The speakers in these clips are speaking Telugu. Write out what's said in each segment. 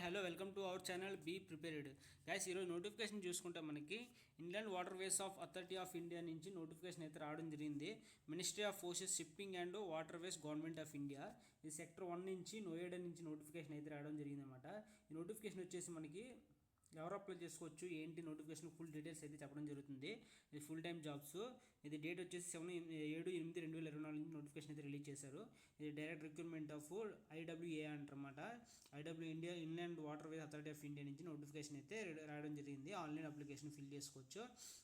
Hello welcome to our channel be prepared guys. ఈరోజు నోటిఫికేషన్ చూసుకుంటే మనకి Indian water ways of authority of India నుంచి నోటిఫికేషన్ అయితే రావడం జరిగింది. Ministry of forces shipping and water ways government of India, ఈ సెక్టర్ 1 నుంచి నోయిడా నుంచి నోటిఫికేషన్ అయితే రావడం జరిగింది అనమాట. ఈ నోటిఫికేషన్ వచ్చేసి మనకి ఎవరు అప్లై చేసుకోవచ్చు, ఏంటి నోటిఫికేషన్ ఫుల్ డీటెయిల్స్ అయితే చెప్పడం జరుగుతుంది. ఇది ఫుల్ టైమ్ జాబ్స్. ఇది డేట్ వచ్చేసి 7/8/2024 నుంచి నోటిఫికేషన్ అయితే రిలీజ్ చేశారు. ఇది direct recruitment of IWA అంటారన్నమాట. IW India inland water ways authority of India నుంచి నోటిఫికేషన్ అయితే రావడం జరిగింది. ఆన్లైన్ అప్లికేషన్ ఫిల్ చేసుకోవచ్చు.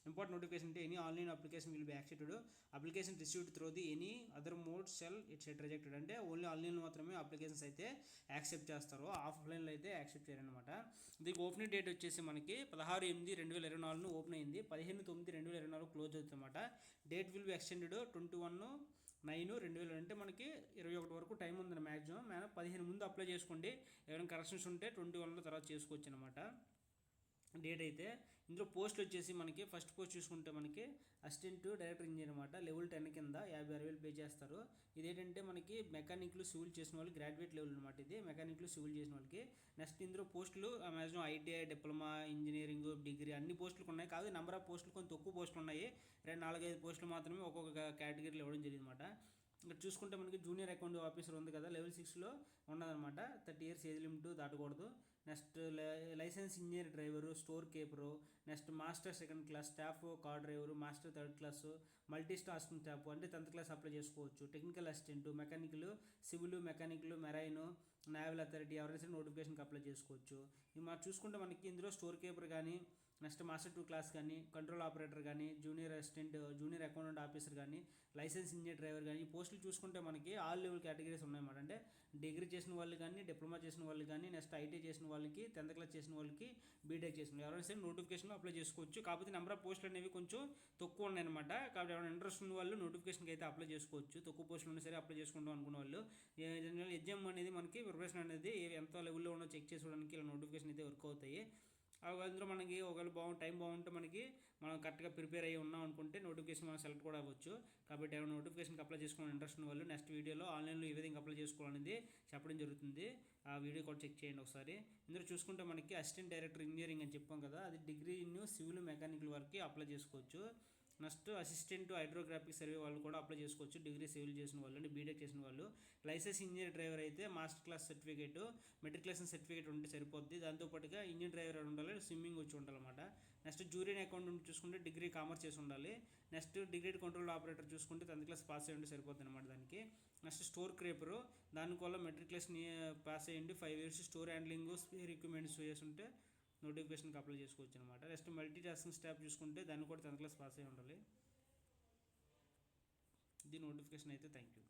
ఇంపార్టెంట్ నోటిఫికేషన్ అంటే any online application will be accepted. Application received through the any other mode cell it's rejected. అంటే ఓన్లీ ఆన్లైన్లో మాత్రమే అప్లికేషన్స్ అయితే యాక్సెప్ట్ చేస్తారు, ఆఫ్లైన్లో అయితే యాక్సెప్ట్ చేయాలన్నమాట. దీనికి ఓపెనింగ్ డేట్ వచ్చేసి మనకి 16/8/2024 ఓపెన్ అయింది. 15/9/2024 క్లోజ్ అవుతుందన్నమాట. Date will be extended 21/9/2000. అంటే మనకి 21 వరకు టైం ఉందని మ్యాక్సిమం. 15 ముందు అప్లై చేసుకోండి. ఏమైనా కరెక్షన్స్ ఉంటే 21 తర్వాత చేసుకోవచ్చు అనమాట. డేట్ అయితే ఇందులో పోస్టులు వచ్చేసి మనకి ఫస్ట్ పోస్ట్ చూసుకుంటే మనకి అసిస్టెంట్ డైరెక్టర్ ఇంజనీర్ అనమాట. లెవెల్ 10 కింద 56,000 పే చేస్తారు. ఇదేంటంటే మనకి మెకానిక్లు సివిల్ చేసిన వాళ్ళు గ్రాడ్యుయేట్ లెవెల్ అనమాట. ఇది మెకానిక్లు సివిల్ చేసిన వాళ్ళకి. నెక్స్ట్ ఇందులో పోస్టులు maximum ITI, diploma, engineering, degree అన్ని పోస్టులు ఉన్నాయి. కాదు నెంబర్ ఆఫ్ పోస్టులు కొంచెం తక్కువ పోస్టులు ఉన్నాయి. 4-5 పోస్టులు మాత్రమే ఒక్కొక్క కేటగిరీలో ఇవ్వడం జరిగింది అనమాట. ఇక్కడ చూసుకుంటే మనకి జూనియర్ అకౌంట్ ఆఫీసర్ ఉంది కదా, లెవెల్ 6లో ఉన్నదనమాట. 30 years ఏజ్ లిమిట్ దాటకూడదు. Next licence engineer driver, store keeper, next master 2nd class staff, car driver, master 3rd class, multi tasking staff అంటే 10th క్లాస్ అప్లై చేసుకోవచ్చు. Technical assistant, mechanical, civil, mechanical, marine, naval authority ఎవరైనా సరే నోటిఫికేషన్కి అప్లై చేసుకోవచ్చు. ఇవి మనం చూసుకుంటే మనకి ఇందులో స్టోర్ కీపర్ కానీ, నెక్స్ట్ మాస్టర్ 2 క్లాస్ కానీ, కంట్రోల్ ఆపరేటర్ కానీ, junior assistant, junior accountant officer కానీ, లైసెన్స్ ఇంజనీర్ డ్రైవర్ కానీ, ఈ పోస్టులు చూసుకుంటే మనకి ఆల్ లెవెల్ కేటగిరీస్ ఉన్నాయన్నమాట. అంటే డిగ్రీ చేసిన వాళ్ళు కానీ, డిప్లొమా చేసిన వాళ్ళు కానీ, నెక్స్ట్ ITI చేసిన వాళ్ళకి, 10th క్లాస్ చేసిన వాళ్ళకి, బీటెక్ చేసిన వాళ్ళు ఎవరైనా సరే నోటిఫికేషన్లో అప్లై చేసుకోవచ్చు. కాకపోతే నెంబర్ ఆఫ్ పోస్టులు అనేవి కొంచెం తక్కువ ఉన్నాయన్నమాట. కాబట్టి ఎవరైనా ఇంట్రెస్ట్ ఉన్న వాళ్ళు నోటిఫికేషన్కి అయితే అప్లై చేసుకోవచ్చు. తక్కువ పోస్టులు ఉన్నా సరే అప్లై చేసుకుంటాం అనుకున్న వాళ్ళు. ఎగ్జామ్ అనేది మనకి ప్రిపరేషన్ అనేది ఎంత లెవెల్లో ఉన్నో చెక్ చేసుకోవడానికి ఇలా నోటిఫికేషన్ అయితే వర్క్ అవుతాయి. అందులో మనకి ఒకవేళ టైం బాగుంటే మనం కరెక్ట్గా ప్రిపేర్ అయ్యి ఉన్నాం అనుకుంటే నోటిఫికేషన్ మనం సెలెక్ట్ కూడా అవ్వచ్చు. కాబట్టి ఏమైనా నోటిఫికేషన్కి అప్లై చేసుకోవాలని ఇంట్రెస్ట్ ఉన్న వాళ్ళు నెక్స్ట్ వీడియోలో ఆన్లైన్లో ఏ విధంగా అప్లై చేసుకోవాలనేది చెప్పడం జరుగుతుంది. ఆ వీడియో కూడా చెక్ చేయండి ఒకసారి. ఇందులో చూసుకుంటే మనకి అసిస్టెంట్ డైరెక్టర్ ఇంజనీరింగ్ అని చెప్పాం కదా, అది డిగ్రీ ఇన్ సివిల్, మెకానికల్ వరకు అప్లై చేసుకోవచ్చు. నెక్స్ట్ అసిస్టెంట్ హైడ్రోగ్రాఫిక్ సర్వే వాళ్ళు కూడా అప్లై చేసుకోవచ్చు. డిగ్రీ సివిల్ చేసిన వాళ్ళు అంటే బీటెక్ చేసిన వాళ్ళు. లైసెన్స్ ఇంజనీర్ డ్రైవర్ అయితే master class certificate, matriculation certificate ఉంటే సరిపోద్ది. దాంతోపాటుగా ఇంజనీర్ డ్రైవర్ ఉండాలి, స్విమ్మింగ్ వచ్చి ఉండాలన్నమాట. నెక్స్ట్ జూనియర్ అకౌంటెంట్ చూసుకుంటే డిగ్రీ కామర్స్ చేసి ఉండాలి. నెక్స్ట్ డిగ్రీ కంట్రోల్ ఆపరేటర్ చూసుకుంటే 10th క్లాస్ పాస్ అయ్యి ఉంటే సరిపోద్ది అనమాట దానికి. నెక్స్ట్ స్టోర్ క్రీపరు, దానివల్ల మెట్రికులేషన్ పాస్ అయ్యండి 5 years store handling, spare equipments చేసి ఉంటే నోటిఫికేషన్కి అప్లై చేసుకోవచ్చు అనమాట. నెక్స్ట్ మల్టీ టాస్కింగ్ స్టాఫ్ చూసుకుంటే దాన్ని కూడా 10th క్లాస్ పాస్ అయ్యి ఉండాలి. ఇది నోటిఫికేషన్ అయితే. Thank you.